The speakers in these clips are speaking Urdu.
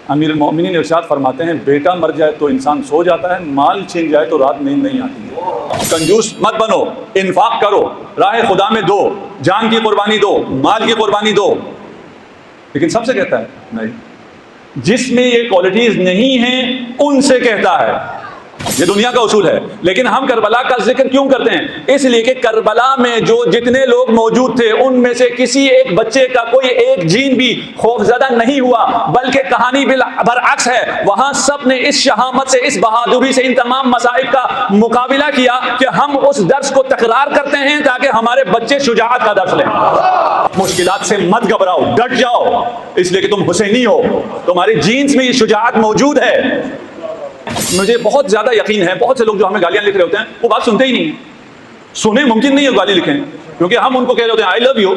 امیر المومنین ارشاد فرماتے ہیں بیٹا مر جائے تو انسان سو جاتا ہے، مال چھن جائے تو رات نیند نہیں آتی ہے۔ کنجوس مت بنو، انفاق کرو، راہ خدا میں دو، جان کی قربانی دو، مال کی قربانی دو، لیکن سب سے کہتا ہے نہیں۔ جس میں یہ کوالٹیز نہیں ہیں ان سے کہتا ہے، یہ دنیا کا اصول ہے۔ لیکن ہم کربلا کا ذکر کیوں کرتے ہیں؟ اس لیے کہ کربلا میں جو جتنے لوگ موجود تھے ان میں سے کسی ایک بچے کا کوئی ایک جین بھی خوفزدہ نہیں ہوا، بلکہ کہانی برعکس ہے۔ وہاں سب نے اس شہامت سے، اس بہادری سے ان تمام مصائب کا مقابلہ کیا کہ ہم اس درس کو تکرار کرتے ہیں تاکہ ہمارے بچے شجاعت کا درس لیں۔ مشکلات سے مت گھبراؤ، ڈٹ جاؤ، اس لیے کہ تم حسینی ہو، تمہارے جینز میں یہ شجاعت موجود ہے۔ مجھے بہت زیادہ یقین ہے بہت سے لوگ جو ہمیں گالیاں لکھ رہے ہوتے ہیں وہ بات سنتے ہی نہیں ہیں، سنیں ممکن نہیں ہے گالی لکھیں، کیونکہ ہم ان کو کہہ رہے ہوتے ہیں آئی لو یو،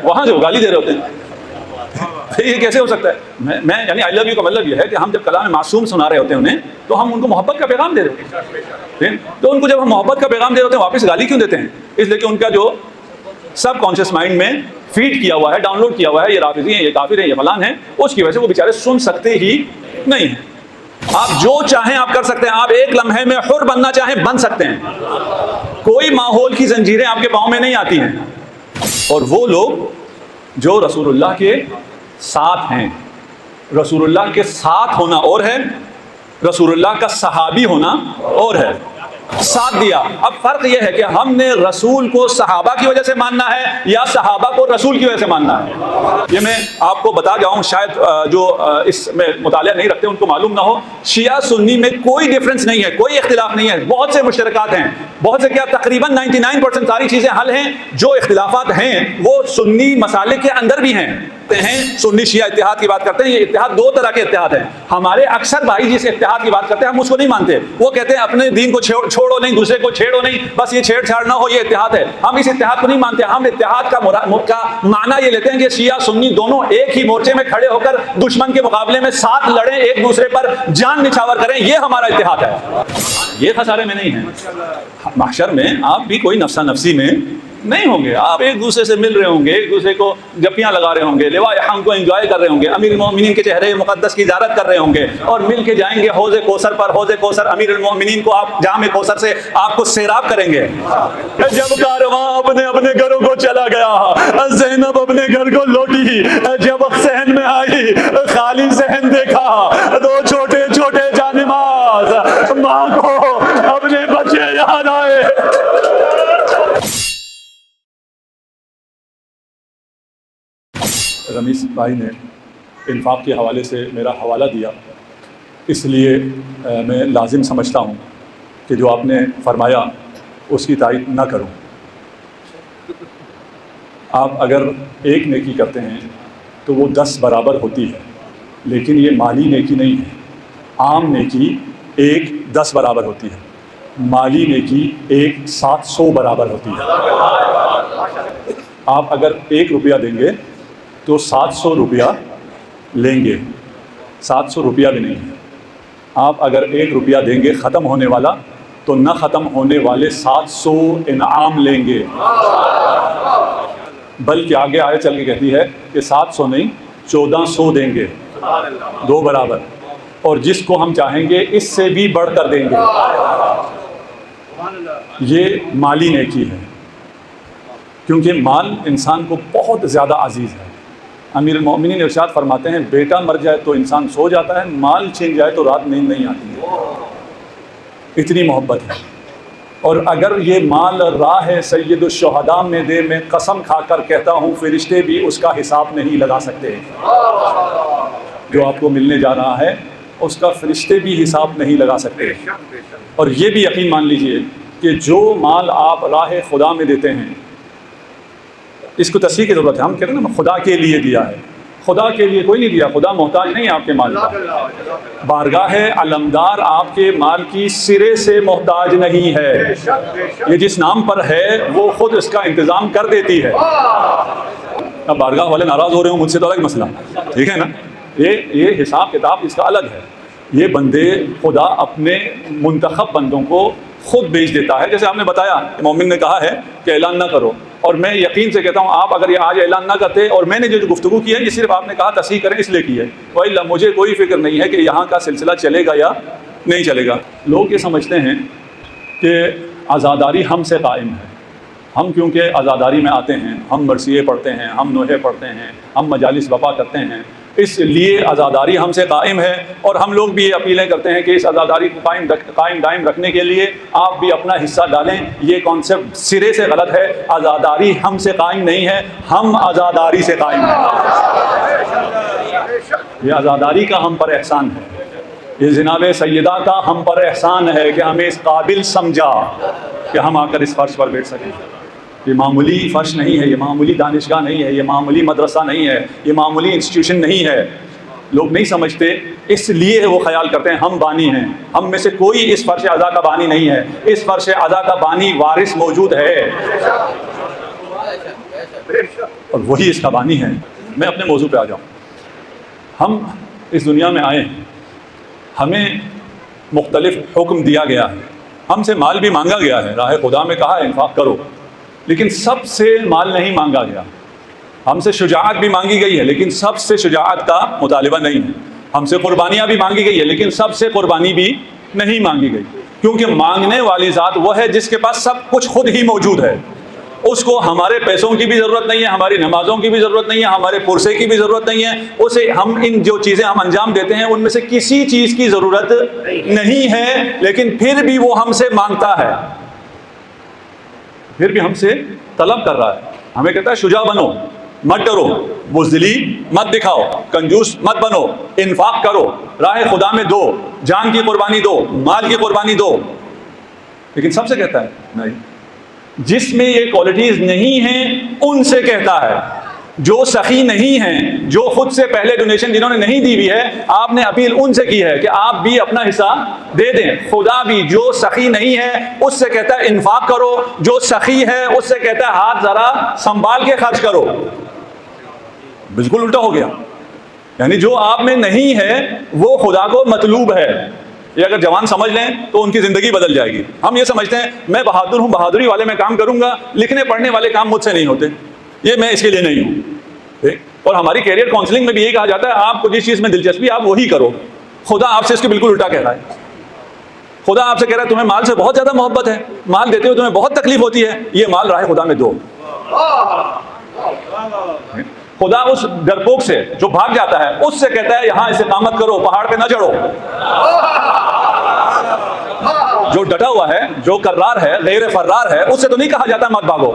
وہاں جو گالی دے رہے ہوتے ہیں۔ یہ کیسے ہو سکتا ہے؟ میں یعنی آئی لو یو کا مطلب یہ ہے کہ ہم جب کلام معصوم سنا رہے ہوتے ہیں انہیں، تو ہم ان کو محبت کا پیغام دے رہے ہوتے ہیں۔ تو ان کو جب ہم محبت کا پیغام دے رہے ہوتے ہیں واپس گالی کیوں دیتے ہیں؟ اس لیے کہ ان کا جو سب کانشیس مائنڈ میں فیڈ کیا ہوا ہے، ڈاؤن لوڈ کیا ہوا ہے، یہ رافضی ہیں، یہ کافر ہیں، یہ فلان ہیں، اس کی وجہ سے وہ بیچارے سن سکتے ہی نہیں ہیں۔ آپ جو چاہیں آپ کر سکتے ہیں، آپ ایک لمحے میں حر بننا چاہیں بن سکتے ہیں، کوئی ماحول کی زنجیریں آپ کے پاؤں میں نہیں آتی ہیں۔ اور وہ لوگ جو رسول اللہ کے ساتھ ہیں، رسول اللہ کے ساتھ ہونا اور ہے، رسول اللہ کا صحابی ہونا اور ہے، ساتھ دیا۔ اب فرق یہ ہے کہ ہم نے رسول کو صحابہ کی وجہ سے ماننا ہے یا صحابہ کو رسول کی وجہ سے ماننا ہے۔ یہ میں آپ کو بتا جاؤں، شاید جو اس میں مطالعہ نہیں رکھتے ان کو معلوم نہ ہو، شیعہ سنی میں کوئی ڈفرنس نہیں ہے، کوئی اختلاف نہیں ہے، بہت سے مشترکات ہیں، بہت سے کیا تقریباً 99% ساری چیزیں حل ہیں۔ جو اختلافات ہیں وہ سنی مسالے کے اندر بھی ہیں۔ سنی شیعہ اتحاد کی بات کرتے ہیں، یہ اتحاد دو طرح کے اتحاد ہیں۔ ہمارے اکثر بھائی جس اتحاد کی بات کرتے ہیں ہم اس کو نہیں مانتے، وہ کہتے ہیں اپنے دین کو چھوڑو نہیں، دوسرے کو چھیڑو نہیں، بس یہ چھیڑ چھاڑ نہ ہو، یہ اتحاد ہے۔ ہم اس اتحاد کو نہیں مانتے، ہم اتحاد کا معنی یہ لیتے ہیں کہ شیعہ سنی دونوں ایک ہی مورچے میں کھڑے ہو کر دشمن کے مقابلے میں ساتھ لڑیں، ایک دوسرے پر جان نچھاور کریں، یہ ہمارا اتحاد ہے۔ یہ خسارے میں نہیں ہیں۔ محشر میں آپ بھی کوئی نفسا نفسی میں نہیں ہوں گے، آپ ایک دوسرے سے مل رہے ہوں گے، ایک دوسرے کو جپیاں لگا رہے ہوں گے، لواء احم کو انجوائے کر رہے ہوں گے، امیر المومنین کے چہرے مقدس کی زیارت کر رہے ہوں گے، اور مل کے جائیں گے حوض کوثر پر۔ حوض کوثر امیر المومنین کو آپ جام کوثر سے آپ کو سیراب کریں گے۔ جب کارواں اپنے اپنے گھروں کو چلا گیا، زینب اپنے گھر کو لوٹی، جب صحن میں آئی خالی صحن دیکھا، دو چھوٹے چھوٹے جانماز، ماں کو اپنے بچے یاد آئے۔ رمیش بھائی نے انفاق کے حوالے سے میرا حوالہ دیا، اس لیے میں لازم سمجھتا ہوں کہ جو آپ نے فرمایا اس کی تائید نہ کروں۔ آپ اگر ایک نیکی کرتے ہیں تو وہ 10 برابر ہوتی ہے، لیکن یہ مالی نیکی نہیں ہے۔ عام نیکی 10 برابر ہوتی ہے، مالی نیکی 700 برابر ہوتی ہے۔ آپ اگر 1 روپیہ دیں گے تو 700 روپیہ لیں گے، 700 روپیہ بھی نہیں ہے۔ آپ اگر 1 روپیہ دیں گے ختم ہونے والا تو نہ ختم ہونے والے 700 انعام لیں گے، بلکہ آگے آئے چل کے کہتی ہے کہ 700 نہیں 1400 دیں گے، 2 برابر، اور جس کو ہم چاہیں گے اس سے بھی بڑھ کر دیں گے۔ یہ مالی نیکی ہے، کیونکہ مال انسان کو بہت زیادہ عزیز ہے۔ امیر المومنین ارشاد فرماتے ہیں بیٹا مر جائے تو انسان سو جاتا ہے، مال چھن جائے تو رات نیند نہیں آتی ہے، اتنی محبت ہے۔ اور اگر یہ مال راہ سید الشہداء میں دے، میں قسم کھا کر کہتا ہوں فرشتے بھی اس کا حساب نہیں لگا سکتے۔ جو آپ کو ملنے جا رہا ہے اس کا فرشتے بھی حساب نہیں لگا سکتے۔ اور یہ بھی یقین مان لیجئے کہ جو مال آپ راہ خدا میں دیتے ہیں، اس کو تصحیح کی ضرورت ہے۔ ہم کہتے ہیں نا خدا کے لیے دیا ہے، خدا کے لیے کوئی نہیں دیا، خدا محتاج نہیں ہے آپ کے مال کا۔ بارگاہ علمدار آپ کے مال کی سرے سے محتاج نہیں ہے، یہ جس نام پر ہے وہ خود اس کا انتظام کر دیتی ہے۔ اب بارگاہ والے ناراض ہو رہے ہوں مجھ سے تو الگ مسئلہ، ٹھیک ہے نا، یہ حساب کتاب اس کا الگ ہے۔ یہ بندے خدا اپنے منتخب بندوں کو خود بیچ دیتا ہے، جیسے آپ نے بتایا مومن نے کہا ہے کہ اعلان نہ کرو، اور میں یقین سے کہتا ہوں آپ اگر یہ آج اعلان نہ کرتے اور میں نے جو گفتگو کی ہے یہ صرف آپ نے کہا تصحیح کریں اس لیے کی ہے، وإلا مجھے کوئی فکر نہیں ہے کہ یہاں کا سلسلہ چلے گا یا نہیں چلے گا۔ لوگ یہ سمجھتے ہیں کہ عزاداری ہم سے قائم ہے، ہم کیونکہ عزاداری میں آتے ہیں، ہم مرثیے پڑھتے ہیں، ہم نوحے پڑھتے ہیں، ہم مجالس بپا کرتے ہیں، اس لیے عزاداری ہم سے قائم ہے، اور ہم لوگ بھی یہ اپیلیں کرتے ہیں کہ اس عزاداری کو قائم دائم رکھنے کے لیے آپ بھی اپنا حصہ ڈالیں۔ یہ کانسیپٹ سرے سے غلط ہے۔ عزاداری ہم سے قائم نہیں ہے، ہم عزاداری سے قائم ہیں۔ یہ عزاداری کا ہم پر احسان ہے، یہ جناب سیدہ کا ہم پر احسان ہے کہ ہمیں اس قابل سمجھا کہ ہم آ کر اس فرش پر بیٹھ سکیں۔ یہ معمولی فرش نہیں ہے، یہ معمولی دانشگاہ نہیں ہے، یہ معمولی مدرسہ نہیں ہے، یہ معمولی انسٹیٹیوشن نہیں ہے۔ لوگ نہیں سمجھتے، اس لیے وہ خیال کرتے ہیں ہم بانی ہیں۔ ہم میں سے کوئی اس فرش عزا کا بانی نہیں ہے، اس فرش عزا کا بانی وارث موجود ہے اور وہی اس کا بانی ہے۔ میں اپنے موضوع پہ آ جاؤں۔ ہم اس دنیا میں آئے، ہمیں مختلف حکم دیا گیا ہے، ہم سے مال بھی مانگا گیا ہے، راہ خدا میں کہا انفاق کرو، لیکن سب سے مال نہیں مانگا گیا۔ ہم سے شجاعت بھی مانگی گئی ہے لیکن سب سے شجاعت کا مطالبہ نہیں ہے۔ ہم سے قربانیاں بھی مانگی گئی ہے لیکن سب سے قربانی بھی نہیں مانگی گئی، کیونکہ مانگنے والی ذات وہ ہے جس کے پاس سب کچھ خود ہی موجود ہے۔ اس کو ہمارے پیسوں کی بھی ضرورت نہیں ہے، ہماری نمازوں کی بھی ضرورت نہیں ہے، ہمارے پرسے کی بھی ضرورت نہیں ہے۔ اسے ہم ان جو چیزیں ہم انجام دیتے ہیں ان میں سے کسی چیز کی ضرورت نہیں ہے، لیکن پھر بھی وہ ہم سے مانگتا ہے، پھر بھی ہم سے طلب کر رہا ہے۔ ہمیں کہتا ہے شجاع بنو، مت ڈرو، بزدلی مت دکھاؤ، کنجوس مت بنو، انفاق کرو، راہ خدا میں دو، جان کی قربانی دو، مال کی قربانی دو، لیکن سب سے کہتا ہے نہیں۔ جس میں یہ کوالٹیز نہیں ہیں ان سے کہتا ہے، جو سخی نہیں ہیں، جو خود سے پہلے ڈونیشن جنہوں نے نہیں دی ہوئی ہے، آپ نے اپیل ان سے کی ہے کہ آپ بھی اپنا حصہ دے دیں۔ خدا بھی جو سخی نہیں ہے اس سے کہتا ہے انفاق کرو، جو سخی ہے اس سے کہتا ہے ہاتھ ذرا سنبھال کے خرچ کرو۔ بالکل الٹا ہو گیا، یعنی جو آپ میں نہیں ہے وہ خدا کو مطلوب ہے۔ یہ اگر جوان سمجھ لیں تو ان کی زندگی بدل جائے گی۔ ہم یہ سمجھتے ہیں میں بہادر ہوں، بہادری والے میں کام کروں گا، لکھنے پڑھنے والے کام مجھ سے نہیں ہوتے، یہ میں اس کے لیے نہیں ہوں۔ اور ہماری کیریئر کاؤنسلنگ میں بھی یہی کہا جاتا ہے آپ کو جس چیز میں دلچسپی آپ وہی کرو۔ خدا آپ سے اس کے بالکل الٹا کہہ رہا ہے۔ خدا آپ سے کہہ رہا ہے تمہیں مال سے بہت زیادہ محبت ہے، مال دیتے ہوئے تمہیں بہت تکلیف ہوتی ہے، یہ مال راہ خدا میں دو۔ خدا اس ڈرپوک سے جو بھاگ جاتا ہے اس سے کہتا ہے یہاں استقامت کرو، پہاڑ پہ نہ چڑھو۔ جو ڈٹا ہوا ہے، جو کرار ہے، غیر فرار ہے، اس سے تو نہیں کہا جاتا مت بھاگو۔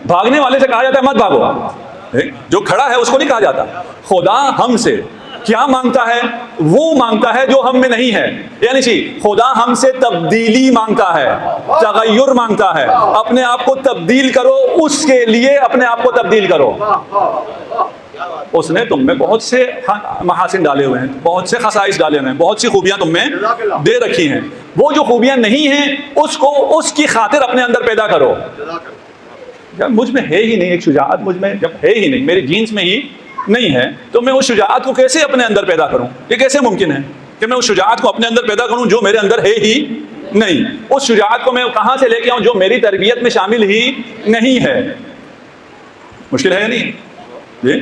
بھاگنے والے سے کہا جاتا ہے مت بھاگو، جو کھڑا ہے اس کو نہیں کہا جاتا۔ خدا ہم سے کیا مانگتا ہے؟ وہ مانگتا ہے جو ہم میں نہیں ہے، یعنی خدا ہم سے تبدیلی مانگتا ہے، تغیر مانگتا ہے۔ اپنے آپ کو تبدیل کرو، اس کے لیے اپنے آپ کو تبدیل کرو۔ اس نے تم میں بہت سے محاسن ڈالے ہوئے ہیں، بہت سے خصائص ڈالے ہوئے ہیں، بہت سی خوبیاں تم میں دے رکھی ہیں۔ وہ جو خوبیاں نہیں ہیں اس کو اس کی خاطر اپنے اندر پیدا کرو۔ جب مجھ میں ہے ہی نہیں ایک شجاعت، مجھ میں جب ہے ہی نہیں، میری جینس میں ہی نہیں ہے، تو میں اس شجاعت کو کیسے اپنے اندر پیدا کروں؟ یہ کیسے ممکن ہے کہ میں اس شجاعت کو اپنے اندر پیدا کروں جو میرے اندر ہے ہی نہیں؟ اس شجاعت کو میں کہاں سے لے کے آؤں جو میری تربیت میں شامل ہی نہیں ہے؟ مشکل ہے یا نہیں؟ جی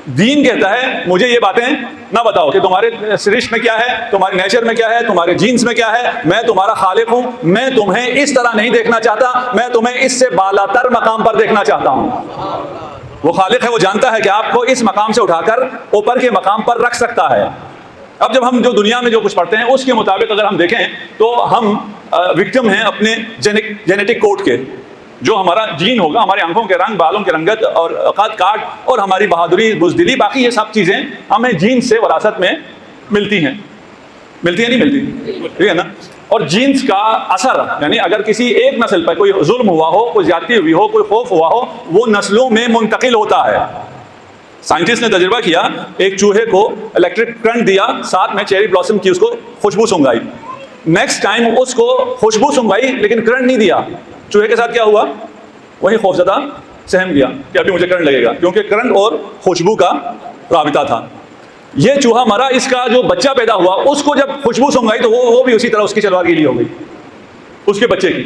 دین کہتا ہے مجھے یہ باتیں نہ بتاؤ کہ تمہارے سرشت میں کیا ہے، تمہارے نیچر میں کیا ہے، تمہارے جینس میں کیا ہے۔ میں تمہارا خالق ہوں، میں تمہیں اس طرح نہیں دیکھنا چاہتا، میں تمہیں اس سے بالا تر مقام پر دیکھنا چاہتا ہوں۔ وہ خالق ہے، وہ جانتا ہے کہ آپ کو اس مقام سے اٹھا کر اوپر کے مقام پر رکھ سکتا ہے۔ اب جب ہم جو دنیا میں جو کچھ پڑھتے ہیں اس کے مطابق اگر ہم دیکھیں تو ہم وکٹم ہیں اپنے جینیٹک کوڈ کے۔ جو ہمارا جین ہوگا، ہماری آنکھوں کے رنگ، بالوں کے رنگت اور قد کاٹ اور ہماری بہادری، بزدلی، باقی یہ سب چیزیں ہمیں جین سے وراثت میں ملتی ہیں۔ ملتی ہے نہیں ملتی؟ ٹھیک ہے نا؟ اور جینس کا اثر، یعنی اگر کسی ایک نسل پر کوئی ظلم ہوا ہو، کوئی زیادتی ہوئی ہو، کوئی خوف ہوا ہو، وہ نسلوں میں منتقل ہوتا ہے۔ سائنٹسٹ نے تجربہ کیا، ایک چوہے کو الیکٹرک کرنٹ دیا، ساتھ میں چیری بلاسم کی اس کو خوشبو سونگائی۔ نیکسٹ ٹائم اس کو خوشبو سونگائی لیکن کرنٹ نہیں دیا۔ چوہے کے ساتھ کیا ہوا؟ وہی خوفزدہ سہم گیا کہ ابھی مجھے کرنٹ لگے گا، کیونکہ کرنٹ اور خوشبو کا رابطہ تھا۔ یہ چوہا مرا، اس کا جو بچہ پیدا ہوا اس کو جب خوشبو سونگائی تو وہ بھی اسی طرح اس کی چلوا گیلی ہو گئی اس کے بچے کی۔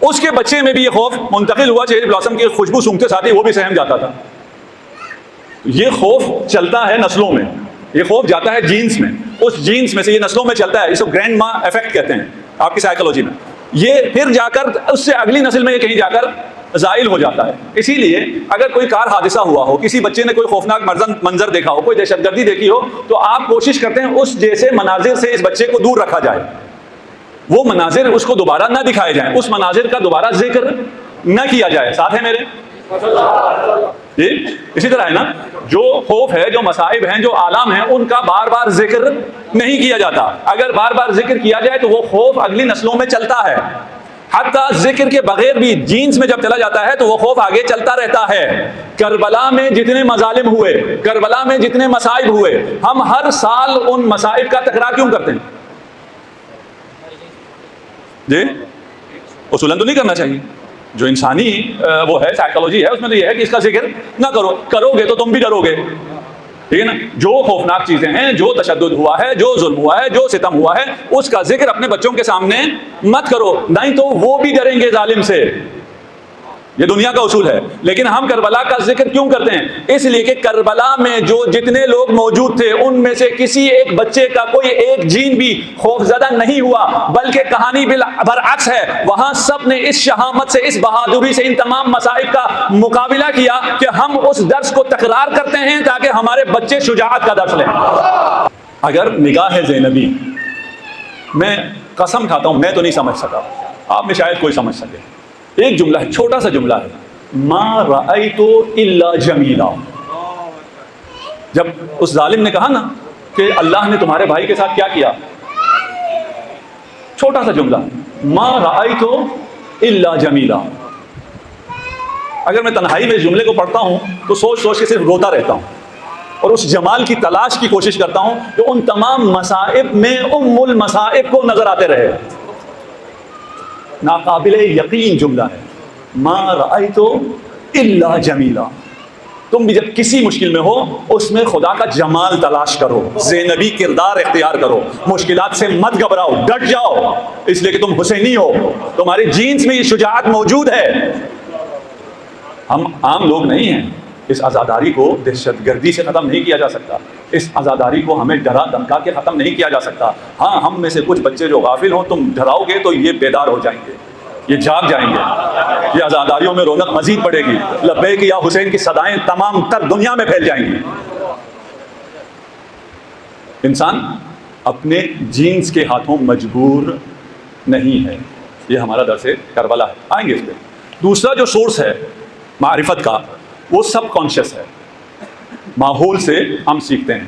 اس کے بچے میں بھی یہ خوف منتقل ہوا، چیری بلاسم کی خوشبو سونگتے ساتھ ہی وہ بھی سہم جاتا تھا۔ یہ خوف چلتا ہے نسلوں میں، یہ خوف جاتا ہے جینز میں، اس جینز میں سے یہ نسلوں میں چلتا ہے، اس کو گرینڈ ماں ایفیکٹ کہتے ہیں آپ کی سائیکولوجی میں۔ یہ پھر جا کر اس سے اگلی نسل میں یہ کہیں جا کر زائل ہو جاتا ہے۔ اسی لیے اگر کوئی کار حادثہ ہوا ہو، کسی بچے نے کوئی خوفناک منظر دیکھا ہو، کوئی دہشت گردی دیکھی ہو، تو آپ کوشش کرتے ہیں اس جیسے مناظر سے اس بچے کو دور رکھا جائے، وہ مناظر اس کو دوبارہ نہ دکھائے جائیں، اس مناظر کا دوبارہ ذکر نہ کیا جائے۔ ساتھ ہے میرے؟ جی اسی طرح ہے نا، جو خوف ہے، جو مصائب ہیں، جو آلام ہیں، ان کا بار بار ذکر نہیں کیا جاتا۔ اگر بار بار ذکر کیا جائے تو وہ خوف اگلی نسلوں میں چلتا ہے، حتیٰ ذکر کے بغیر بھی جینز میں جب چلا جاتا ہے تو وہ خوف آگے چلتا رہتا ہے۔ کربلا میں جتنے مظالم ہوئے، کربلا میں جتنے مصائب ہوئے، ہم ہر سال ان مصائب کا تکرار کیوں کرتے ہیں؟ جی اصولاً تو نہیں کرنا چاہیے، جو انسانی وہ ہے سائیکالوجی ہے، اس میں تو یہ ہے کہ اس کا ذکر نہ کرو، کرو گے تو تم بھی ڈرو گے، ٹھیک ہے نا۔ جو خوفناک چیزیں ہیں، جو تشدد ہوا ہے، جو ظلم ہوا ہے، جو ستم ہوا ہے، اس کا ذکر اپنے بچوں کے سامنے مت کرو، نہیں تو وہ بھی ڈریں گے ظالم سے۔ یہ دنیا کا اصول ہے۔ لیکن ہم کربلا کا ذکر کیوں کرتے ہیں؟ اس لیے کہ کربلا میں جو جتنے لوگ موجود تھے ان میں سے کسی ایک بچے کا کوئی ایک جین بھی خوف زدہ نہیں ہوا، بلکہ کہانی برعکس ہے، وہاں سب نے اس شہامت سے، اس بہادری سے ان تمام مصائب کا مقابلہ کیا کہ ہم اس درس کو تکرار کرتے ہیں تاکہ ہمارے بچے شجاعت کا درس لیں۔ اگر نگاہ زینبی، میں قسم کھاتا ہوں میں تو نہیں سمجھ سکا، آپ میں شاید کوئی سمجھ سکے۔ ایک جملہ ہے، چھوٹا سا جملہ ہے، ما رأیت الا جمیلا۔ جب اس ظالم نے کہا نا کہ اللہ نے تمہارے بھائی کے ساتھ کیا کیا، چھوٹا سا جملہ، ما رأیت الا جمیلا۔ اگر میں تنہائی میں اس جملے کو پڑھتا ہوں تو سوچ سوچ کے صرف روتا رہتا ہوں اور اس جمال کی تلاش کی کوشش کرتا ہوں جو ان تمام مصائب میں ام المصائب کو نظر آتے رہے۔ ناقابل یقین جملہ ہے، ما رأیت الا جمیلا۔ تم بھی جب کسی مشکل میں ہو اس میں خدا کا جمال تلاش کرو، زینبی کردار اختیار کرو، مشکلات سے مت گھبراؤ، ڈٹ جاؤ، اس لیے کہ تم حسینی ہو، تمہاری جینز میں یہ شجاعت موجود ہے۔ ہم عام لوگ نہیں ہیں، اس آزاداری کو دہشت گردی سے ختم نہیں کیا جا سکتا، اس آزاداری کو ہمیں ڈرا دھمکا کے ختم نہیں کیا جا سکتا۔ ہاں ہم میں سے کچھ بچے جو غافل ہوں، تم ڈراؤ گے تو یہ بیدار ہو جائیں گے، یہ جاگ جائیں گے، یہ آزاداریوں میں رونق مزید بڑھے گی، لبیک یا حسین کی صدائیں تمام تر دنیا میں پھیل جائیں گی۔ انسان اپنے جینز کے ہاتھوں مجبور نہیں ہے، یہ ہمارا درس کربلا ہے، آئیں گے اس پہ۔ دوسرا جو سورس ہے معرفت کا، وہ سب کانشیس ہے، ماحول سے ہم سیکھتے ہیں۔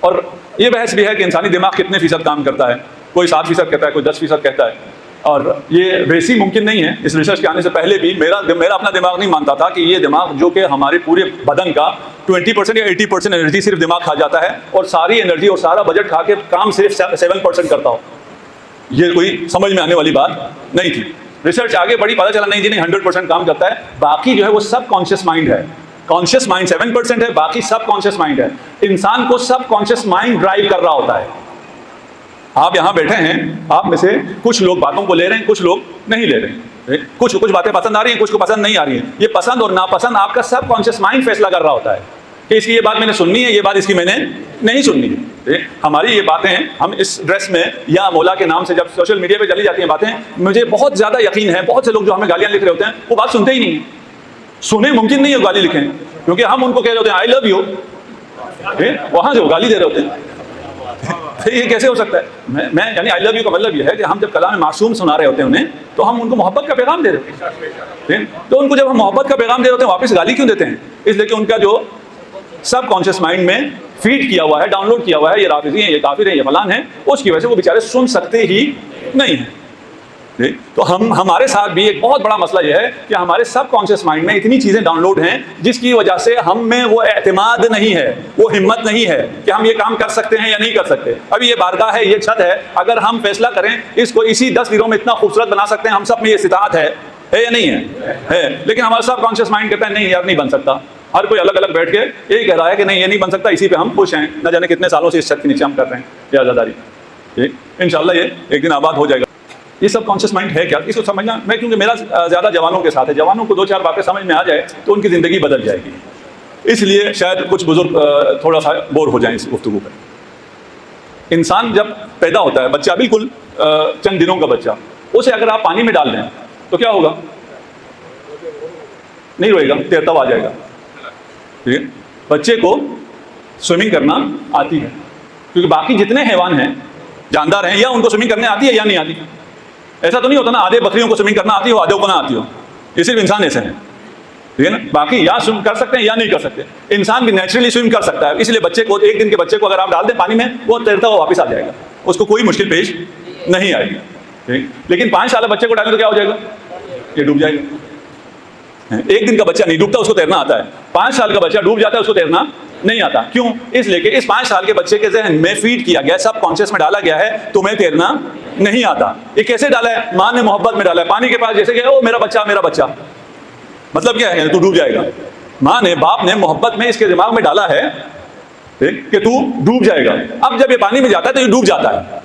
اور یہ بحث بھی ہے کہ انسانی دماغ کتنے فیصد کام کرتا ہے، کوئی 7% کہتا ہے، کوئی 10% کہتا ہے، اور یہ ویسی ممکن نہیں ہے۔ اس ریسرچ کے آنے سے پہلے بھی میرا اپنا دماغ نہیں مانتا تھا کہ یہ دماغ جو کہ ہمارے پورے بدن کا 20% یا 80% انرجی صرف دماغ کھا جاتا ہے، اور ساری انرجی اور سارا بجٹ کھا کے کام صرف 7% کرتا ہو، یہ کوئی سمجھ میں آنے والی بات نہیں تھی۔ ریسرچ آگے بڑی، پتہ چلا نہیں جی نہیں 100% کام کرتا ہے، باقی جو ہے وہ سب کانشیس مائنڈ ہے۔ کانشیس مائنڈ 7% ہے، باقی سب کانشیس مائنڈ ہے۔ انسان کو سب کانشیس مائنڈ ڈرائیو کر رہا ہوتا ہے۔ آپ یہاں بیٹھے ہیں، آپ میں سے کچھ لوگ باتوں کو لے رہے ہیں، کچھ لوگ نہیں لے رہے ہیں، کچھ باتیں پسند آ رہی ہیں، کچھ کو پسند نہیں آ رہی ہیں۔ یہ پسند اور ناپسند آپ کا سب کانشیس مائنڈ فیصلہ کر رہا ہوتا ہے کہ اس کی یہ بات میں نے سننی ہے، یہ بات اس کی میں نے نہیں سننی ہے۔ ہماری یہ باتیں، ہم اس ڈریس میں یا مولا کے نام سے جب سوشل میڈیا پہ چلی جاتی ہیں باتیں، مجھے بہت زیادہ یقین ہے بہت سے لوگ جو ہمیں گالیاں لکھ رہے ہوتے ہیں وہ بات سنتے ہی نہیں ہیں، سنیں ممکن نہیں ہے گالی لکھیں، کیونکہ ہم ان کو کہہ رہے ہوتے ہیں آئی لو یو، وہاں سے وہ گالی دے رہے ہوتے ہیں۔ یہ کیسے ہو سکتا ہے؟ میں یعنی آئی لو یو کا مطلب یہ ہے کہ ہم جب کلام معصوم سنا رہے ہوتے ہیں انہیں، تو ہم ان کو محبت کا پیغام دے رہے ہوتے ہیں، تو ان کو جب ہم محبت کا پیغام دے رہے ہوتے ہیں واپس گالی کیوں دیتے ہیں؟ اس لیے کہ ان کا جو سب کانشیس مائنڈ میں فیڈ کیا ہوا ہے، ڈاؤن لوڈ کیا ہوا ہے، یہ رافضی ہیں، یہ کافر ہیں، یہ فلان ہیں، اس کی وجہ سے وہ بیچارے سن سکتے ہی نہیں ہیں۔ تو ہمارے ساتھ بھی ایک بہت بڑا مسئلہ یہ ہے کہ ہمارے سب کانشیس مائنڈ میں اتنی چیزیں ڈاؤن لوڈ ہیں جس کی وجہ سے ہم میں وہ اعتماد نہیں ہے، وہ ہمت نہیں ہے کہ ہم یہ کام کر سکتے ہیں یا نہیں کر سکتے۔ ابھی یہ بارگاہ ہے، یہ چھت ہے، اگر ہم فیصلہ کریں اس کو اسی 10 دنوں میں اتنا خوبصورت بنا سکتے ہیں، ہم سب میں یہ استطاعت ہے یا نہیں ہے؟ لیکن ہمارا سب کانشیس مائنڈ کہتا ہے نہیں یار نہیں بن سکتا۔ ہر کوئی الگ الگ بیٹھ کے یہی کہہ رہا ہے کہ نہیں یہ نہیں بن سکتا، اسی پہ ہم خوش ہیں، نہ جانے کتنے سالوں سے اس چھت کے نیچے ہم کر رہے ہیں یہ آزاداری۔ انشاءاللہ یہ ایک دن آباد ہو جائے گا۔ یہ سب کانشیس مائنڈ ہے کیا، اس کو سمجھنا میں، کیونکہ میرا زیادہ جوانوں کے ساتھ ہے، جوانوں کو 2-4 باتیں سمجھ میں آ جائے تو ان کی زندگی بدل جائے گی، اس لیے شاید کچھ بزرگ تھوڑا سا بور ہو جائیں اس گفتگو پہ۔ انسان جب پیدا ہوتا ہے، بچہ بالکل چند دنوں کا بچہ، اسے اگر آپ پانی میں ڈال دیں تو کیا ہوگا؟ نہیں روئے گا، تیرتا ہوا آ جائے گا، ٹھیک ہے؟ بچے کو سوئمنگ کرنا آتی ہے، کیونکہ باقی جتنے حیوان ہیں، جاندار ہیں، یا ان کو سوئمنگ کرنے آتی ہے یا نہیں آتی۔ ایسا تو نہیں ہوتا نا آدھے بکریوں کو سوئمنگ کرنا آتی ہو آدھے کو نہ آتی ہو، یہ صرف انسان ایسے ہیں، ٹھیک ہے نا؟ باقی یا سوئم کر سکتے ہیں یا نہیں کر سکتے۔ انسان بھی نیچرلی سوئم کر سکتا ہے، اس لیے بچے کو، 1 دن کے بچے کو اگر آپ ڈال دیں پانی میں، وہ تیرتا ہوا واپس آ جائے گا، اس کو کوئی مشکل پیش نہیں آئے گی، ٹھیک۔ لیکن 5 سالہ بچے کو ڈالیں تو کیا ہو جائے گا؟ یہ ڈوب جائے گا۔ 1 دن کا بچہ نہیں ڈوبتا، اس کو تیرنا آتا ہے۔ 5 سال کا بچہ ڈوب جاتا ہے، اس کو تیرنا نہیں آتا۔ کیوں؟ اس لیے کہ اس 5 سال کے بچے کے ذہن میں فیڈ کیا گیا، سب کانشیس میں ڈالا گیا ہے تمہیں تیرنا نہیں آتا۔ یہ کیسے ڈالا ہے؟ ماں نے محبت میں ڈالا ہے، پانی کے پاس جیسے کہ او میرا بچہ میرا بچہ، مطلب کیا ہے؟ تو ڈوب جائے گا۔ ماں نے، باپ نے محبت میں اس کے دماغ میں ڈالا ہے کہ تو ڈوب جائے گا۔ اب جب یہ پانی میں جاتا ہے تو یہ ڈوب جاتا ہے،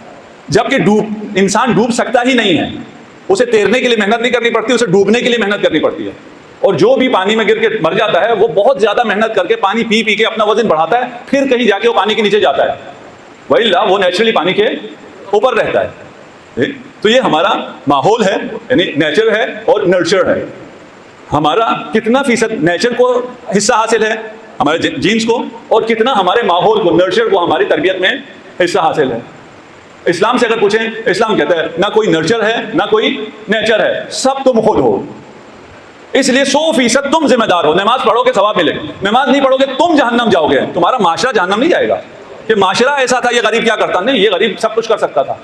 جبکہ انسان ڈوب سکتا ہی نہیں ہے، اسے تیرنے کے لیے محنت نہیں کرنی پڑتی، اسے ڈوبنے کے لیے محنت کرنی پڑتی ہے۔ اور جو بھی پانی میں گر کے مر جاتا ہے وہ بہت زیادہ محنت کر کے پانی پی پی کے اپنا وزن بڑھاتا ہے، پھر کہیں جا کے وہ پانی کے نیچے جاتا ہے، وَإِلَّا وہ نیچرلی پانی کے اوپر رہتا ہے۔ تو یہ ہمارا ماحول ہے، یعنی نیچر ہے اور نرچر ہے۔ ہمارا کتنا فیصد نیچر کو حصہ حاصل ہے، ہمارے جینز کو، اور کتنا ہمارے ماحول کو، نرچر کو، ہماری تربیت میں حصہ حاصل ہے۔ اسلام سے اگر پوچھیں، اسلام کہتا ہے نہ کوئی نرچر ہے نہ کوئی نیچر ہے، سب تم خود ہو، اس لیے 100% تم ذمہ دار ہو۔ نماز پڑھو گے ثواب ملے، نماز نہیں پڑھو گے تم جہنم جاؤ گے، تمہارا معاشرہ جہنم نہیں جائے گا کہ معاشرہ ایسا تھا، یہ غریب کیا کرتا، نہیں، یہ غریب سب کچھ کر سکتا تھا۔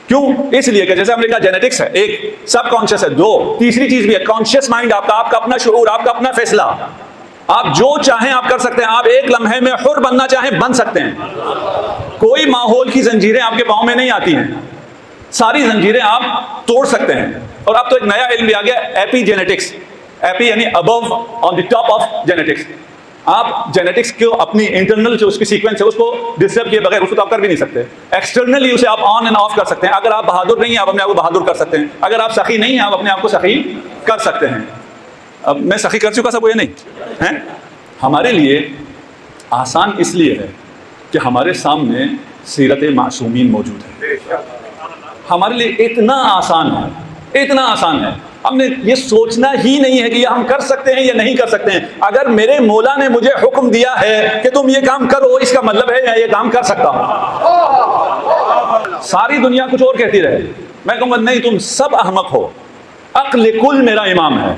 کیوں؟ اس لیے کہ جیسے ہم نے کہا جینیٹکس ہے، 1 سب کانشیس ہے، 2 تیسری چیز بھی ہے کانشیس مائنڈ، آپ کا اپنا شعور، آپ کا اپنا فیصلہ، آپ جو چاہیں آپ کر سکتے ہیں، آپ ایک لمحے میں حر بننا چاہیں بن سکتے ہیں، کوئی ماحول کی زنجیریں آپ کے پاؤں میں نہیں آتی ہیں، ساری زنجیریں آپ توڑ سکتے ہیں۔ اور اب تو ایک نیا علم بھی آ گیا، ایپی جینیٹکس، ایپی یعنی ابو آن دی ٹاپ آف جینیٹکس۔ آپ جینیٹکس کو اپنی انٹرنل جو اس کی سیکوینس ہے اس کو ڈسٹرب کیے بغیر اس کو آپ کر بھی نہیں سکتے، ایکسٹرنلی اسے آپ آن اینڈ آف کر سکتے ہیں۔ اگر آپ بہادر نہیں ہیں آپ اپنے آپ کو بہادر کر سکتے ہیں، اگر آپ سخی نہیں ہیں آپ اپنے آپ کو سخی کر سکتے ہیں۔ اب میں سخی کر چکا سب یہ نہیں ہے، ہمارے لیے آسان اس لیے ہے کہ ہمارے سامنے سیرت معصومین موجود ہے، ہمارے لیے اتنا آسان ہے، اتنا آسان ہے، ہم نے یہ سوچنا ہی نہیں ہے کہ یہ ہم کر سکتے ہیں یا نہیں کر سکتے ہیں۔ اگر میرے مولا نے مجھے حکم دیا ہے کہ تم یہ کام کرو، اس کا مطلب ہے میں یہ کام کر سکتا ہوں۔ ساری دنیا کچھ اور کہتی رہے، میں کہوں گا نہیں، تم سب احمق ہو، عقل کل میرا امام ہے۔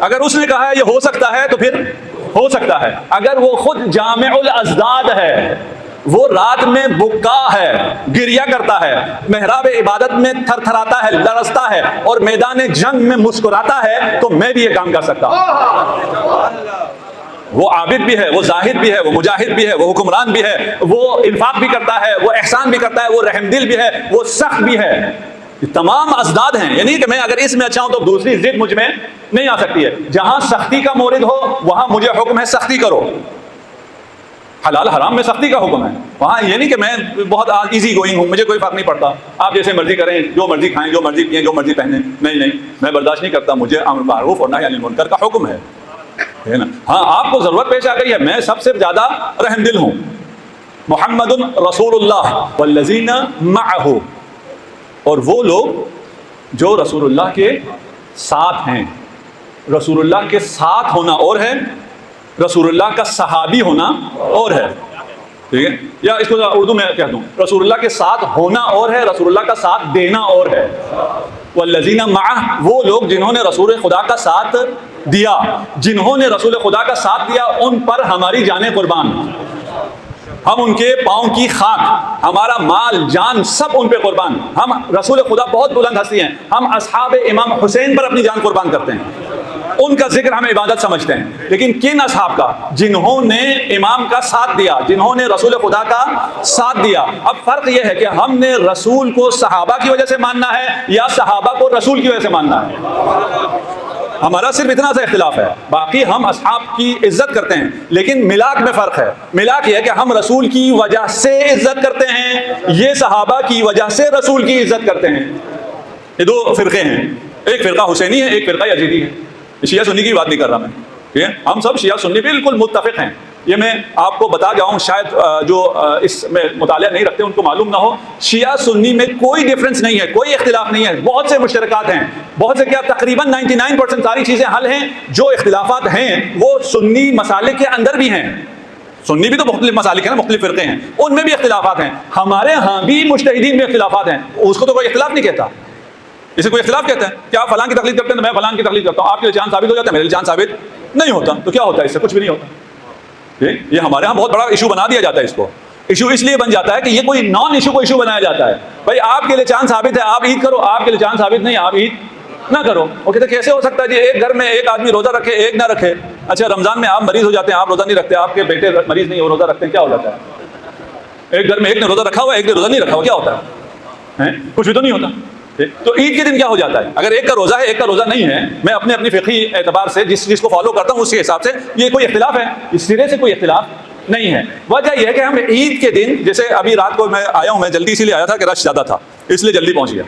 اگر اس نے کہا ہے یہ ہو سکتا ہے تو پھر ہو سکتا ہے۔ اگر وہ خود جامع الازداد ہے، وہ رات میں بکا ہے، گریا کرتا ہے، محراب عبادت میں تھر تھراتا ہے، لرزتا ہے، اور میدان جنگ میں مسکراتا ہے، تو میں بھی یہ کام کر سکتا ہوں۔ وہ عابد بھی ہے، وہ زاہد بھی ہے، وہ مجاہد بھی ہے، وہ حکمران بھی ہے، وہ انفاق بھی کرتا ہے، وہ احسان بھی کرتا ہے، وہ رحم دل بھی ہے، وہ سخت بھی ہے، تمام ازداد ہیں۔ یعنی کہ میں اگر اس میں اچھا ہوں تو دوسری ضد مجھ میں نہیں آ سکتی ہے۔ جہاں سختی کا مورد ہو وہاں مجھے حکم ہے سختی کرو، حلال حرام میں سختی کا حکم ہے، وہاں یہ نہیں کہ میں بہت ایزی گوئنگ ہوں، مجھے کوئی فرق نہیں پڑتا، آپ جیسے مرضی کریں، جو مرضی کھائیں، جو مرضی پئیں، جو مرضی پہنیں، نہیں، میں برداشت نہیں کرتا، مجھے امر معروف اور نہی عن المنکر کا حکم ہے نا۔ ہاں آپ کو ضرورت پیش آ گئی ہے، میں سب سے زیادہ رحم دل ہوں۔ محمد رسول اللہ والذین معہ، اور وہ لوگ جو رسول اللہ کے ساتھ ہیں۔ رسول اللہ کے ساتھ ہونا اور ہے، رسول اللہ کا صحابی ہونا اور ہے، ٹھیک ہے؟ یا اس کو اردو میں کہہ دوں، رسول اللہ کے ساتھ ہونا اور ہے، رسول اللہ کا ساتھ دینا اور ہے۔ والذین معہ، وہ لوگ جنہوں نے رسول خدا کا ساتھ دیا، جنہوں نے رسول خدا کا ساتھ دیا ان پر ہماری جانیں قربان، ہم ان کے پاؤں کی خاک، ہمارا مال جان سب ان پہ قربان۔ ہم رسول خدا بہت بلند ہستی ہیں، ہم اصحاب امام حسین پر اپنی جان قربان کرتے ہیں، ان کا ذکر ہم عبادت سمجھتے ہیں۔ لیکن کن اصحاب کا؟ جنہوں نے امام کا ساتھ دیا، جنہوں نے رسول خدا کا ساتھ دیا۔ اب فرق یہ ہے کہ ہم نے رسول کو صحابہ کی وجہ سے ماننا ہے یا صحابہ کو رسول کی وجہ سے ماننا ہے، ہمارا صرف اتنا سا اختلاف ہے، باقی ہم اصحاب کی عزت کرتے ہیں، لیکن ملاک میں فرق ہے۔ ملاک یہ ہے کہ ہم رسول کی وجہ سے عزت کرتے ہیں، یہ صحابہ کی وجہ سے رسول کی عزت کرتے ہیں۔ یہ دو فرقے ہیں، ایک فرقہ حسینی ہے، ایک فرقہ یزیدی ہے. شیعہ سنی کی بات نہیں کر رہا میں، ٹھیک ہے؟ ہم سب شیعہ سنی بالکل متفق ہیں. یہ میں آپ کو بتا گیا ہوں، شاید جو اس میں مطالعہ نہیں رکھتے ان کو معلوم نہ ہو. شیعہ سنی میں کوئی ڈفرنس نہیں ہے، کوئی اختلاف نہیں ہے، بہت سے مشترکات ہیں، بہت سے کیا تقریباً 99% ساری چیزیں حل ہیں. جو اختلافات ہیں وہ سنی مسالک کے اندر بھی ہیں. سنی بھی تو مختلف مسالک ہیں نا، مختلف فرقے ہیں، ان میں بھی اختلافات ہیں. ہمارے ہاں بھی مجتہدین میں اختلافات ہیں، اس کو تو کوئی اختلاف نہیں کہتا. اسے کوئی اختلاف کہتا ہے کہ آپ فلاں کی تقلید کرتے ہیں تو میں فلاں کی تقلید کرتا ہوں، آپ کے لیے چاند ثابت ہو جاتا ہے، میرے لیے چاند ثابت نہیں ہوتا. تو کیا ہوتا ہے؟ اس سے کچھ بھی نہیں ہوتا. یہ ہمارے ہاں بہت بڑا ایشو بنا دیا جاتا ہے. اس کو ایشو اس لیے بن جاتا ہے کہ یہ کوئی نان ایشو کو ایشو بنایا جاتا ہے. بھائی آپ کے لیے چاند ثابت ہے، آپ عید کرو، آپ کے لیے چاند ثابت نہیں، آپ عید نہ کرو. وہ کہتے کیسے ہو سکتا ہے جی ایک گھر میں ایک آدمی روزہ رکھے ایک نہ رکھے؟ اچھا رمضان میں آپ مریض ہو جاتے ہیں، آپ روزہ نہیں رکھتے، آپ کے بیٹے مریض نہیں وہ روزہ رکھتے ہیں، کیا ہو جاتا ہے؟ ایک گھر میں ایک نے روزہ رکھا ہوا ایک نے روزہ نہیں رکھا ہوا، کیا ہوتا ہے؟ کچھ بھی تو نہیں ہوتا. تو عید کے دن کیا ہو جاتا ہے؟ اگر ایک کا روزہ ہے ایک کا روزہ نہیں ہے، میں اپنی فقہی اعتبار سے جس چیز کو فالو کرتا ہوں اس کے حساب سے یہ کوئی اختلاف ہے؟ اس سرے سے کوئی اختلاف نہیں ہے. وجہ یہ ہے کہ ہم عید کے دن، جیسے ابھی رات کو میں آیا ہوں، میں جلدی اسی لیے آیا تھا کہ رش زیادہ تھا اس لیے جلدی پہنچ گیا.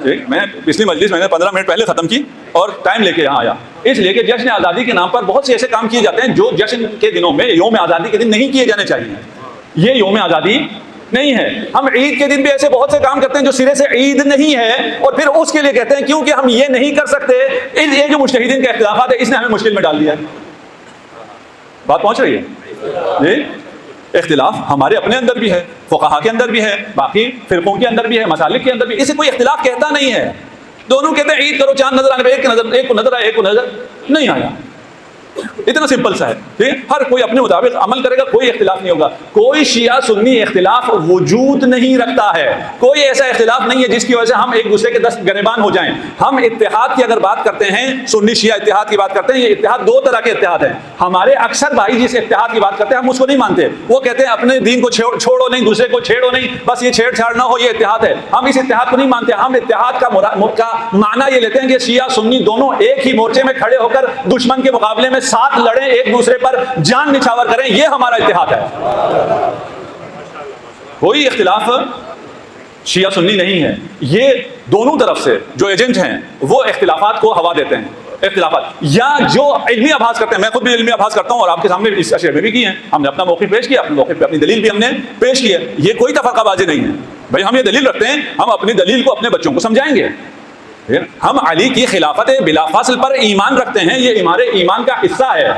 ٹھیک، میں پچھلی مجلس میں نے 15 منٹ پہلے ختم کی اور ٹائم لے کے یہاں آیا، اس لیے کہ جشن آزادی کے نام پر بہت سے ایسے کام کیے جاتے ہیں جو جشن کے دنوں میں، یوم آزادی کے دن نہیں کیے جانے چاہیے. یہ یوم آزادی نہیں ہے. ہم عید کے دن بھی ایسے بہت سے کام کرتے ہیں جو سرے سے عید نہیں ہے، اور پھر اس کے لیے کہتے ہیں کیونکہ ہم یہ نہیں کر سکتے. یہ جو مجتہدین کے اختلافات ہے اس نے ہمیں مشکل میں ڈال دیا ہے. بات پہنچ رہی ہے؟ جی، اختلاف ہمارے اپنے اندر بھی ہے، فقہا کے اندر بھی ہے، باقی فرقوں کے اندر بھی ہے، مسالک کے اندر بھی. اسے کوئی اختلاف کہتا نہیں ہے. دونوں کہتے ہیں عید کرو، چاند نظر آنے پہ ایک کو نظر آیا ایک کو نظر نہیں آیا. اتنا سمپل سا ہے. ٹھیک، ہر کوئی اپنے مطابق عمل کرے گا، کوئی اختلاف نہیں ہوگا. کوئی شیعہ سنی اختلاف وجود نہیں رکھتا ہے. کوئی ایسا اختلاف نہیں ہے جس کی وجہ سے ہم ایک دوسرے کے دست گریبان ہو جائیں. ہم اتحاد کی اگر بات کرتے ہیں، سنی شیعہ اتحاد کی بات کرتے ہیں، یہ اتحاد دو طرح کے اتحاد ہیں. ہمارے اکثر بھائی جس اتحاد کی بات کرتے ہیں ہم اس کو نہیں مانتے. وہ کہتے ہیں اپنے دین کو چھوڑو نہیں، دوسرے کو چھیڑو نہیں، بس یہ چھیڑ چھاڑ نہ ہو، یہ اتحاد ہے. ہم اس اتحاد کو نہیں مانتے. ہم اتحاد کا معنی یہ لیتے ہیں کہ شیعہ سنی دونوں ایک ہی مورچے میں کھڑے ہو کر دشمن کے مقابلے میں ساتھ لڑیں، ایک دوسرے پر جان نچھاور کریں. یہ ہمارا اتحاد ہے. کوئی اختلاف شیعہ سنی نہیں ہے. یہ دونوں طرف سے جو ایجنٹ ہیں وہ اختلافات کو ہوا دیتے ہیں. اختلافات یا جو علمی ابحاث کرتے ہیں، میں خود بھی علمی ابحاث کرتا ہوں اور آپ کے سامنے اس اشیاء میں بھی کی ہیں. ہم نے اپنا موقف پیش کیا، اپنے موقف پہ اپنی دلیل بھی ہم نے پیش کی ہے. یہ کوئی تفرقہ بازی نہیں ہے. بھائی ہم یہ دلیل رکھتے ہیں، ہم اپنی دلیل کو اپنے بچوں کو سمجھائیں گے. ہم علی کی خلافت بلا فاصل پر ایمان رکھتے ہیں، یہ ہمارے ایمان کا حصہ ہے.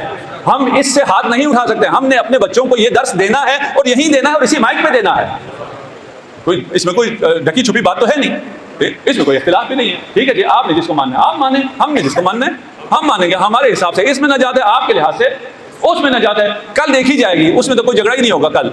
ہم اس سے ہاتھ نہیں اٹھا سکتے. ہم نے اپنے بچوں کو یہ درس دینا ہے اور یہی دینا ہے اور اسی مائک پہ دینا ہے. اس میں کوئی ڈھکی چھپی بات تو ہے نہیں. اس میں کوئی اختلاف بھی نہیں ہے. ٹھیک ہے جی، آپ نے جس کو ماننا ہے آپ مانیں، ہم نے جس کو ماننا ہے ہم مانیں گے. ہمارے حساب سے اس میں نجات ہے، آپ کے لحاظ سے اس میں نجات ہے. کل دیکھی جائے گی، اس میں تو کوئی جھگڑا ہی نہیں ہوگا. کل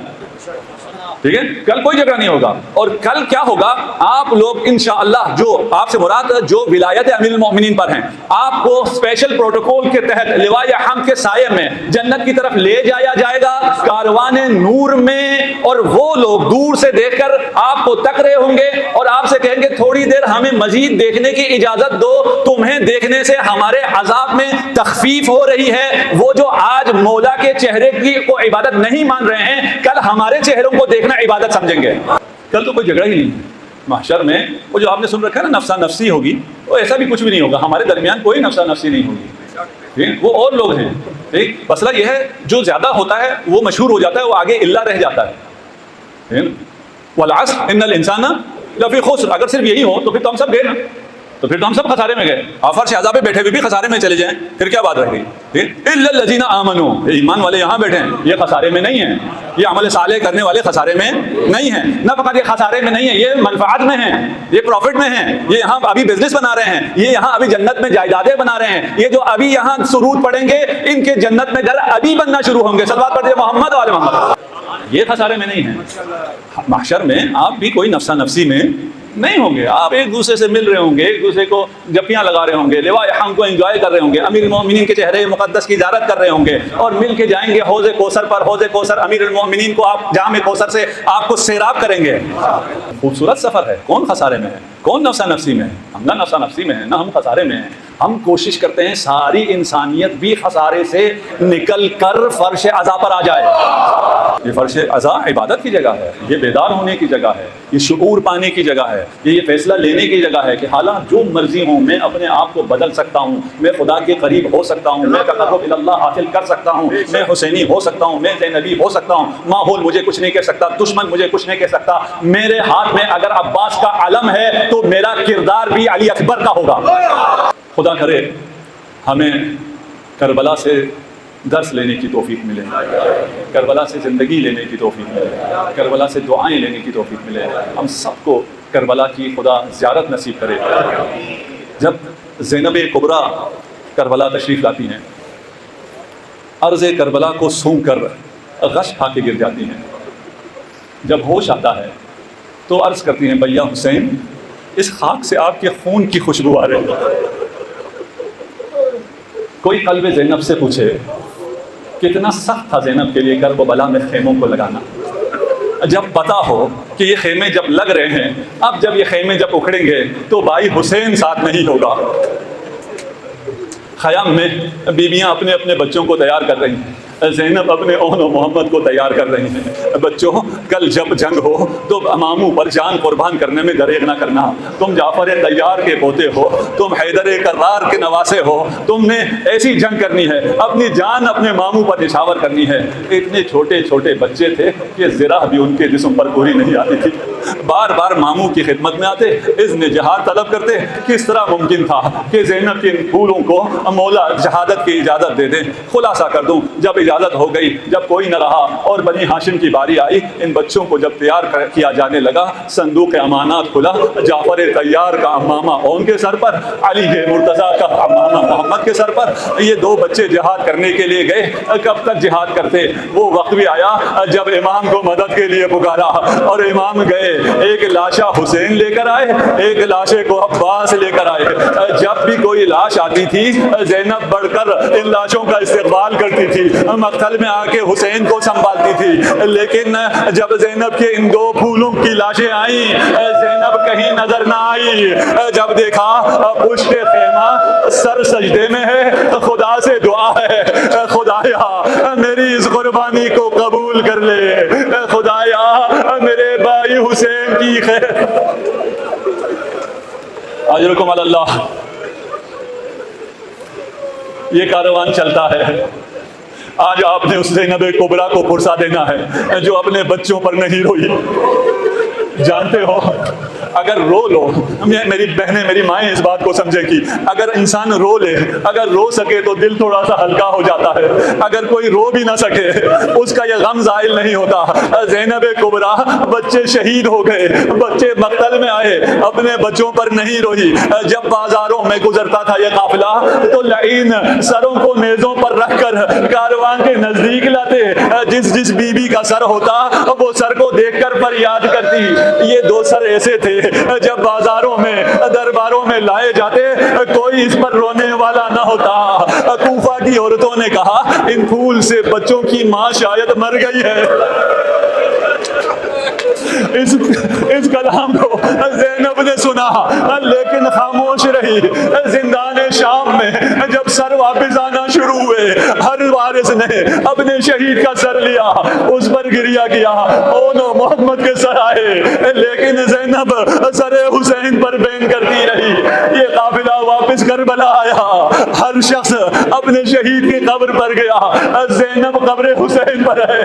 ٹھیک ہے، کل کوئی جھگڑا نہیں ہوگا. اور کل کیا ہوگا، آپ لوگ انشاءاللہ، جو آپ سے مراد جو ولایت امیر المومنین پر ہیں، آپ کو اسپیشل پروٹوکول کے تحت لوائے حمد کے سائے میں جنت کی طرف لے جایا جائے گا، کاروان نور میں. اور وہ لوگ دور سے دیکھ کر آپ کو تک رہے ہوں گے اور آپ سے کہیں گے تھوڑی دیر ہمیں مزید دیکھنے کی اجازت دو، تمہیں دیکھنے سے ہمارے عذاب میں تخفیف ہو رہی ہے. وہ جو آج مولا کے چہرے کی کو عبادت نہیں مان رہے ہیں، کل ہمارے چہروں کو دیکھنا عبادت سمجھیں گے. کل تو کوئی جھگڑا ہی نہیں. محشر میں وہ جو آپ نے سن رکھا ہے نا نفسا نفسی ہوگی، وہ ایسا بھی کچھ بھی نہیں ہوگا. ہمارے درمیان کوئی نفسا نفسی نہیں ہوگی. وہ اور لوگ ہیں. ٹھیک، مسئلہ یہ ہے جو زیادہ ہوتا ہے وہ مشہور ہو جاتا ہے، وہ آگے الا رہ جاتا ہے. والعصر ان الانسان لفی خسر. اگر صرف یہی ہو تو پھر تو ہم سب گئے نا، تو پھر تو ہم سب خسارے میں گئے. فرش عذاب پہ بیٹھے ہوئے بھی خسارے میں چلے جائیں، پھر کیا بات رہ گئی؟ الا الذین آمنوا، ایمان والے یہاں بیٹھے ہیں، یہ خسارے میں نہیں ہیں. یہ عمل صالح کرنے والے خسارے میں نہیں ہیں. نہ فقط یہ خسارے میں نہیں ہیں، یہ منفعت میں ہیں، یہ پروفٹ میں ہیں. یہ یہاں ابھی بزنس بنا رہے ہیں، یہ یہاں ابھی جنت میں جائیدادیں بنا رہے ہیں. یہ جو ابھی یہاں سرود پڑھیں گے ان کے جنت میں گھر ابھی بننا شروع ہوں گے. صلوات پڑھ دیجیے محمد وعلی محمد. یہ خسارے میں نہیں ہیں. محشر میں آپ بھی کوئی نفسا نفسی میں نہیں ہوں گے. آپ ایک دوسرے سے مل رہے ہوں گے، ایک دوسرے کو جپیاں لگا رہے ہوں گے، لوائے حمد کو انجوائے کر رہے ہوں گے، امیر المومنین کے چہرے مقدس کی زیارت کر رہے ہوں گے، اور مل کے جائیں گے حوض کوثر پر. حوض کوثر امیر المومنین کو آپ جام کوثر سے آپ کو سیراب کریں گے. خوبصورت سفر ہے. کون خسارے میں ہے؟ کون نفسا نفسی میں ہے؟ ہم نہ نفسا نفسی میں ہیں، نہ ہم خسارے میں ہیں. ہم کوشش کرتے ہیں ساری انسانیت بھی خسارے سے نکل کر فرش عزا پر آ جائے. یہ فرش عزا عبادت کی جگہ ہے, یہ بیدار ہونے کی جگہ ہے, یہ شعور پانے کی جگہ ہے, یہ فیصلہ لینے کی جگہ ہے کہ حالات جو مرضی ہوں میں اپنے آپ کو بدل سکتا ہوں, میں خدا کے قریب ہو سکتا ہوں, میں تقرب اللہ حاصل کر سکتا ہوں, میں حسینی ہو سکتا ہوں, میں زینبی ہو سکتا ہوں. ماحول مجھے کچھ نہیں کہہ سکتا, دشمن مجھے کچھ نہیں کہہ سکتا. میرے ہاتھ میں اگر عباس کا علم ہے تو میرا کردار بھی علی اکبر کا ہوگا. خدا کرے ہمیں کربلا سے درس لینے کی توفیق ملے, کربلا سے زندگی لینے کی توفیق ملے, کربلا سے دعائیں لینے کی توفیق ملے. ہم سب کو کربلا کی خدا زیارت نصیب کرے. جب زینب کبریٰ کربلا تشریف لاتی ہیں, عرض کربلا کو سونگ کر غش کھا کے گر جاتی ہیں. جب ہوش آتا ہے تو عرض کرتی ہیں, بھیا حسین اس خاک سے آپ کے خون کی خوشبو آ رہی ہے. کوئی قلب زینب سے پوچھے کتنا سخت تھا زینب کے لیے کربلا میں خیموں کو لگانا. جب پتا ہو کہ یہ خیمے جب لگ رہے ہیں, اب جب یہ خیمے جب اکھڑیں گے تو بھائی حسین ساتھ نہیں ہوگا. خیام میں بیویاں اپنے اپنے بچوں کو تیار کر رہی ہیں, زینب اپنے اون و محمد کو تیار کر رہی ہیں. بچوں کل جب جنگ ہو تو اماموں پر جان قربان کرنے میں دریغ نہ کرنا. تم جعفر طیار کے پوتے ہو, تم حیدر کرار کے نواسے ہو, تم نے ایسی جنگ کرنی ہے, اپنی جان اپنے ماموں پر نشاور کرنی ہے. اتنے چھوٹے چھوٹے بچے تھے کہ ذرا بھی ان کے جسم پر پوری نہیں آتی تھی. بار بار ماموں کی خدمت میں آتے, اذن جہاد طلب کرتے. کس طرح ممکن تھا کہ زینب کے ان پھولوں کو مولا جہادت کی اجازت دے دیں. خلاصہ کر دوں, جب اجازت ہو گئی, جب کوئی نہ رہا اور بنی ہاشم کی باری آئی, ان بچوں کو جب تیار کیا جانے لگا, صندوق امانات کھلا. جعفر طیار کا امامہ اون کے سر پر, علی مرتضیٰ کا امامہ محمد کے سر پر. یہ دو بچے جہاد کرنے کے لیے گئے. کب تک جہاد کرتے؟ وہ وقت بھی آیا جب امام کو مدد کے لیے پکارا اور امام گئے. ایک لاشا حسین لے کر آئے, ایک لاشے کو عباس لے کر آئے. جب بھی کوئی لاش آتی تھی زینب بڑھ کر ان لاشوں کا استقبال کرتی تھی, مقتل میں آ کے حسین کو سنبھالتی تھی. لیکن جب زینب کے ان دو پھولوں کی لاشیں آئیں, زینب کہیں نظر نہ آئی. جب دیکھا پشت خیمہ سر سجدے میں ہے, خدا سے دعا ہے, خدایا میری اس قربانی کو قبول کر لے, خدایا میرے بھائی حسین کی خیر. اجرکم علی اللہ. یہ کاروان چلتا ہے. آج آپ نے اس زینب کبریٰ کو پرسا دینا ہے جو اپنے بچوں پر نہیں روئی. جانتے ہو اگر رو لو, میری بہنیں میری مائیں اس بات کو سمجھے گی, اگر انسان رو لے, اگر رو سکے تو دل تھوڑا سا ہلکا ہو جاتا ہے. اگر کوئی رو بھی نہ سکے اس کا یہ غم زائل نہیں ہوتا. زینب کبریٰ بچے شہید ہو گئے, بچے مقتل میں آئے, اپنے بچوں پر نہیں روئی. جب بازاروں میں گزرتا تھا یہ قافلہ تو لعین سروں کو نیزوں پر رکھ کر کاروان کے نزدیک لاتے. جس جس بیوی کا سر ہوتا وہ سر کو دیکھ کر فریاد کرتی. یہ دو سر ایسے تھے جب بازاروں میں درباروں میں لائے جاتے کوئی اس پر رونے والا نہ ہوتا. کوفہ کی عورتوں نے کہا ان پھول سے بچوں کی ماں شاید مر گئی ہے. اس کلام کو زینب نے سنا لیکن خاموش رہی. زندان شام میں جب سر واپس آنا شروع ہوئے, ہر وارث نے اپنے شہید کا سر لیا, اس پر گریا کیا. اونو محمد کے سر آئے لیکن زینب سر حسین پر بین کرتی رہی. یہ قافلہ واپس کربلا آیا, ہر شخص اپنے شہید کی قبر پر گیا. زینب قبر حسین پر ہے.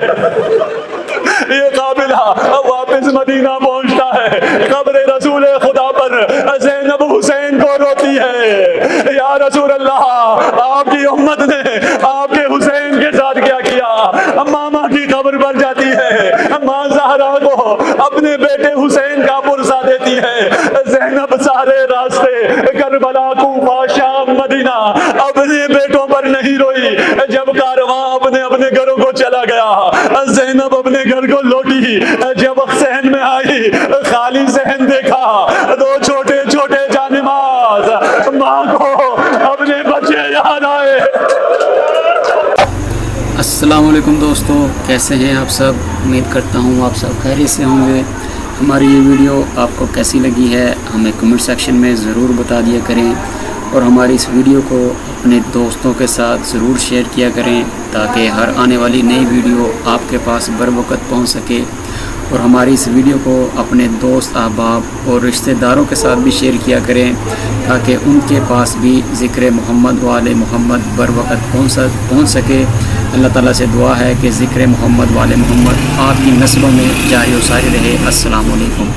یہ قافلہ واپس مدینہ پہنچتا ہے, قبر رسول خدا پر زینب حسین کو روتی ہے, یا رسول اللہ آپ کی امت نے آپ کے حسین کے ساتھ کیا کیا. ماما کی قبر پر جاتی ہے, ماں زہرا کو اپنے بیٹے حسین کا پرسا دیتی ہے. زینب سارے راستے کربلا, کوفہ, شام, مدینہ اپنے بیٹوں پر نہیں روئی. جب کارواں اپنے اپنے گھروں کو چلا گیا زینب اپنے گھر کو لوٹی. جب صحن میں آئی خالی صحن دیکھا, دو چھوٹے چھوٹے جانماز, ماں کو اپنے بچے یاد آئے. السلام علیکم دوستو, کیسے ہیں آپ سب؟ امید کرتا ہوں آپ سب خیریت سے ہوں گے. ہماری یہ ویڈیو آپ کو کیسی لگی ہے ہمیں کمنٹ سیکشن میں ضرور بتا دیا کریں, اور ہماری اس ویڈیو کو اپنے دوستوں کے ساتھ ضرور شیئر کیا کریں تاکہ ہر آنے والی نئی ویڈیو آپ کے پاس بروقت پہنچ سکے، اور ہماری اس ویڈیو کو اپنے دوست احباب اور رشتہ داروں کے ساتھ بھی شیئر کیا کریں تاکہ ان کے پاس بھی ذکر محمد و آل محمد بروقت پہنچ سکے۔ اللہ تعالیٰ سے دعا ہے کہ ذکر محمد و آل محمد آپ کی نسلوں میں جاری و ساری رہے۔ السلام علیکم۔